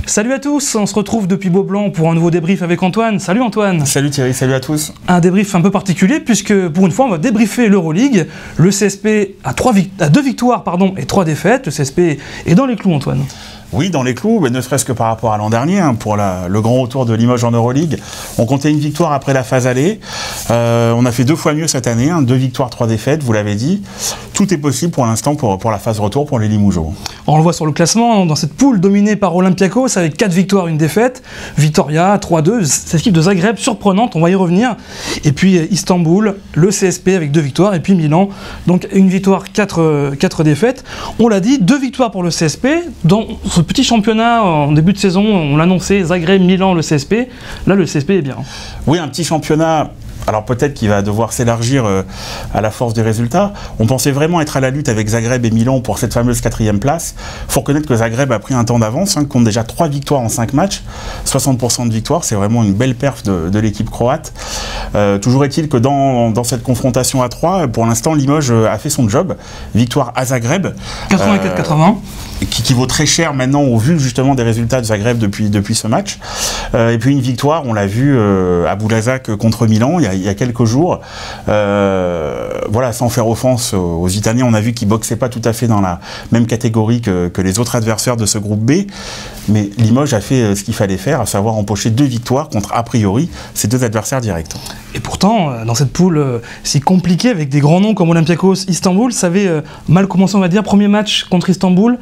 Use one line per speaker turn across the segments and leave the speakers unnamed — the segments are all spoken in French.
Salut à tous, on se retrouve depuis Beaublanc pour un nouveau débrief avec Antoine. Salut Antoine.
Salut Thierry, salut à tous.
Un débrief un peu particulier puisque pour une fois on va débriefer l'Euroleague. Le CSP a 2 victoires et 3 défaites. Le CSP est dans les clous, Antoine.
Oui, dans les clous, mais ne serait-ce que par rapport à l'an dernier, pour le grand retour de Limoges en Euroleague. On comptait une victoire après la phase aller. On a fait 2 fois mieux cette année, 2 victoires, 3 défaites, vous l'avez dit. Tout est possible pour l'instant pour la phase retour pour les Limougeaux.
On le voit sur le classement, dans cette poule dominée par Olympiakos avec 4 victoires, 1 défaite. Vitoria, 3-2, cette équipe de Zagreb surprenante, on va y revenir. Et puis Istanbul, le CSP avec 2 victoires, et puis Milan, donc 1 victoire, 4 défaites. On l'a dit, 2 victoires pour le CSP, dans ce petit championnat en début de saison, on l'annonçait, Zagreb, Milan, le CSP. Là, le CSP est bien.
Oui, un petit championnat. Alors peut-être qu'il va devoir s'élargir à la force des résultats. On pensait vraiment être à la lutte avec Zagreb et Milan pour cette fameuse 4e place. Il faut reconnaître que Zagreb a pris un temps d'avance, compte déjà 3 victoires en 5 matchs, 60% de victoires, c'est vraiment une belle perf de l'équipe croate. Toujours est-il que dans cette confrontation à 3, pour l'instant Limoges a fait son job. Victoire à Zagreb.
84-80.
Qui vaut très cher maintenant au vu justement des résultats de Zagreb depuis ce match. Et puis une victoire, on l'a vu à Boulazac contre Milan il y a quelques jours. Voilà, sans faire offense aux Italiens, on a vu qu'ils ne boxaient pas tout à fait dans la même catégorie que les autres adversaires de ce groupe B. Mais Limoges a fait ce qu'il fallait faire, à savoir empocher 2 victoires contre, a priori, ces 2 adversaires directs.
Et pourtant, dans cette poule si compliquée, avec des grands noms comme Olympiakos, Istanbul, ça avait mal commencé, on va dire. Premier match contre Istanbul,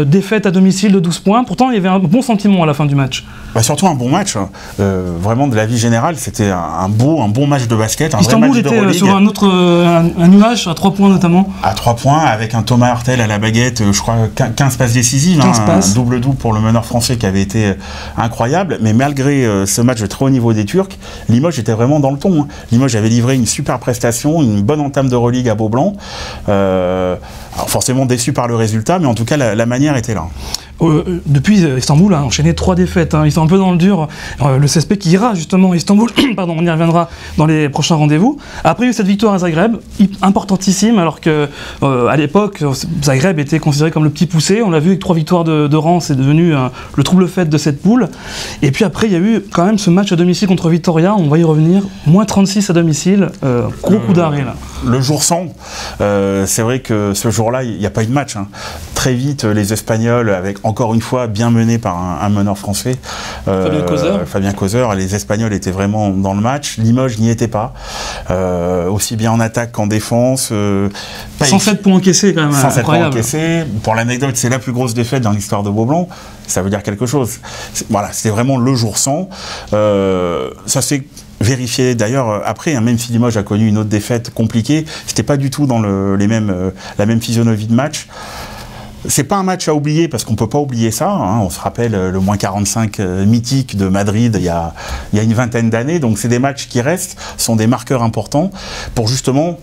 défaite à domicile de 12 points. Pourtant, il y avait un bon sentiment à la fin du match.
Surtout un bon match. Vraiment, de la vie générale, c'était un bon match de basket.
Istanbul vrai match était sur un nuage, à 3 points notamment.
À 3 points, avec un Thomas Hurtel à la baguette, je crois 15 passes décisives.
15 passes.
Un double-double pour le meneur français qui avait été incroyable. Mais malgré ce match de très haut niveau des Turcs, Limoges était vraiment dans le ton. Limoges avait livré une super prestation, une bonne entame d'Euroleague à Beaublanc. Alors forcément déçu par le résultat, mais en tout cas la manière était là.
Depuis, Istanbul a enchaîné 3 défaites. Ils sont un peu dans le dur. Le CSP qui ira justement à Istanbul, pardon, on y reviendra dans les prochains rendez-vous. Après, il y a eu cette victoire à Zagreb, importantissime, alors que à l'époque, Zagreb était considéré comme le petit poussé. On l'a vu avec 3 victoires de rang, c'est devenu le trouble-fête de cette poule. Et puis après, il y a eu quand même ce match à domicile contre Vitoria, on va y revenir. Moins 36 à domicile, gros coup d'arrêt là.
Le jour sans, c'est vrai que ce jour-là, il n'y a pas eu de match. Très vite, les Espagnols, avec encore une fois bien menés par un meneur français, Fabien Causeur, les Espagnols étaient vraiment dans le match. Limoges n'y était pas, aussi bien en attaque qu'en défense.
107 points encaissés quand même,
107
incroyable.
Points encaissés. Pour l'anecdote, c'est la plus grosse défaite dans l'histoire de Beaublanc. Ça veut dire quelque chose. Voilà, c'était vraiment le jour sans. Ça s'est vérifié d'ailleurs après, même si Limoges a connu une autre défaite compliquée, c'était pas du tout dans la même physionomie de match. C'est pas un match à oublier parce qu'on peut pas oublier ça. On se rappelle le moins 45 mythique de Madrid il y a une vingtaine d'années. Donc c'est des matchs qui restent, sont des marqueurs importants pour justement,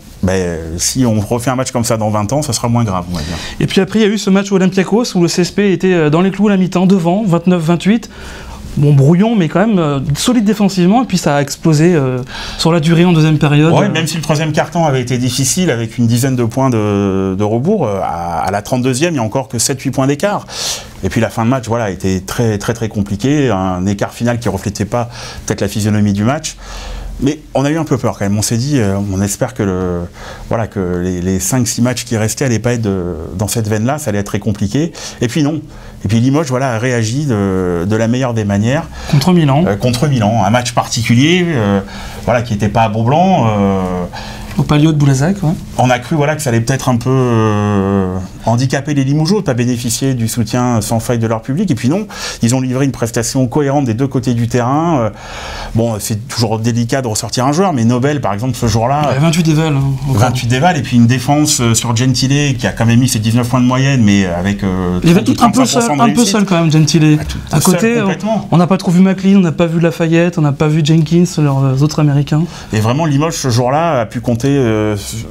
si on refait un match comme ça dans 20 ans, ça sera moins grave, on va dire.
Et puis après, il y a eu ce match au Olympiakos où le CSP était dans les clous à la mi-temps, devant, 29-28. Bon, brouillon, mais quand même solide défensivement, et puis ça a explosé sur la durée en deuxième période.
Oui, même si le 3e quart-temps avait été difficile, avec une dizaine de points de rebours, à la 32e, il n'y a encore que 7-8 points d'écart. Et puis la fin de match, voilà, était très compliquée, un écart final qui ne reflétait pas peut-être la physionomie du match. Mais on a eu un peu peur quand même, on s'est dit, on espère que, les 5-6 matchs qui restaient n'allaient pas être dans cette veine-là, ça allait être très compliqué. Et puis non. Et puis Limoges a réagi de la meilleure des manières.
Contre Milan.
Contre Milan, un match particulier, qui n'était pas à Beaublanc.
Au Palio de Boulazac, ouais.
On a cru que ça allait peut-être un peu handicaper les Limougeaux de ne pas bénéficier du soutien sans faille de leur public. Et puis non, ils ont livré une prestation cohérente des 2 côtés du terrain. Bon, c'est toujours délicat de ressortir un joueur, mais Nobel, par exemple, ce jour-là...
28 dévals.
28 dévals, et puis une défense sur Gentile, qui a quand même mis ses 19 points de moyenne, mais avec...
il avait tout un peu seul quand même, Gentile. À côté, on n'a pas trop vu McLean, on n'a pas vu Lafayette, on n'a pas vu Jenkins, leurs autres Américains.
Et vraiment, Limoges, ce jour-là, a pu compter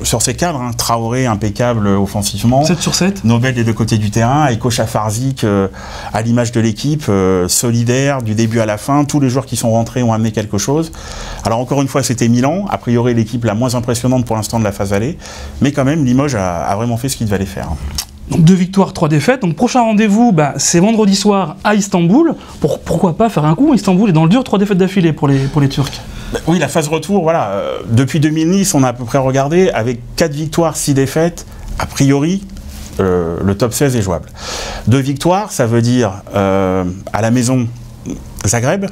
sur ses cadres. Traoré, impeccable offensivement.
7 sur 7.
Nobel des 2 côtés du terrain. Aiko Chafarzik, à l'image de l'équipe, solidaire du début à la fin. Tous les joueurs qui sont rentrés ont amené quelque chose. Alors encore une fois, c'était Milan. A priori, l'équipe la moins impressionnante pour l'instant de la phase aller. Mais quand même, Limoges a vraiment fait ce qu'il devait aller faire.
Donc 2 victoires, 3 défaites. Donc prochain rendez-vous, c'est vendredi soir à Istanbul. Pourquoi pas faire un coup? Istanbul est dans le dur, 3 défaites d'affilée pour les Turcs.
Oui, la phase retour, voilà. Depuis 2010, on a à peu près regardé, avec 4 victoires, 6 défaites, a priori, le top 16 est jouable. 2 victoires, ça veut dire à la maison Zagreb.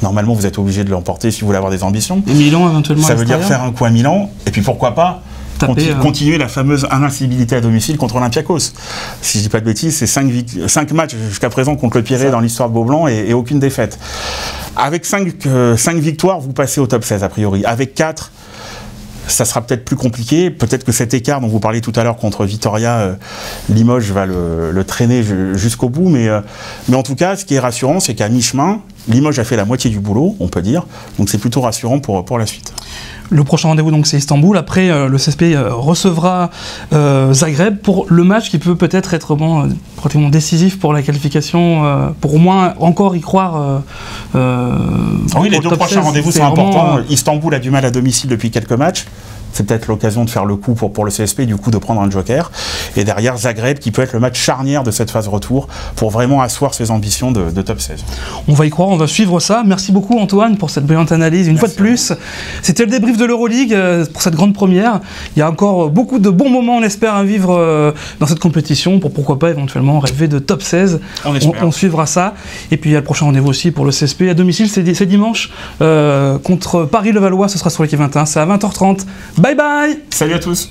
Normalement, vous êtes obligé de l'emporter si vous voulez avoir des ambitions.
Et Milan, éventuellement.
Ça veut dire faire un coup à Milan, et puis pourquoi pas continuer la fameuse invincibilité à domicile contre Olympiakos. Si je dis pas de bêtises, c'est 5 matchs jusqu'à présent contre le Pirée dans l'histoire de Beaublanc et aucune défaite. Avec 5 victoires, vous passez au top 16 a priori. Avec 4, ça sera peut-être plus compliqué. Peut-être que cet écart dont vous parliez tout à l'heure contre Vitoria, Limoges va le traîner jusqu'au bout. Mais en tout cas, ce qui est rassurant, c'est qu'à mi-chemin, Limoges a fait la moitié du boulot, on peut dire. Donc c'est plutôt rassurant pour la suite.
Le prochain rendez-vous, donc, c'est Istanbul. Après, le CSP recevra Zagreb pour le match qui peut peut-être être pratiquement décisif pour la qualification, pour au moins encore y croire.
Oui, les 2 prochains rendez-vous sont importants. Istanbul a du mal à domicile depuis quelques matchs. C'est peut-être l'occasion de faire le coup pour le CSP, du coup de prendre un joker. Et derrière, Zagreb, qui peut être le match charnière de cette phase retour pour vraiment asseoir ses ambitions de top 16.
On va y croire, on va suivre ça. Merci beaucoup Antoine pour cette brillante analyse. Une fois de plus, c'était le débrief de l'Euroleague pour cette grande première. Il y a encore beaucoup de bons moments, on espère, à vivre dans cette compétition pour pourquoi pas éventuellement rêver de top 16. On suivra ça. Et puis il y a le prochain rendez-vous aussi pour le CSP à domicile, c'est dimanche contre Paris-Levallois, ce sera sur l'équipe 21, c'est à 20h30. Bye bye!
Salut à tous!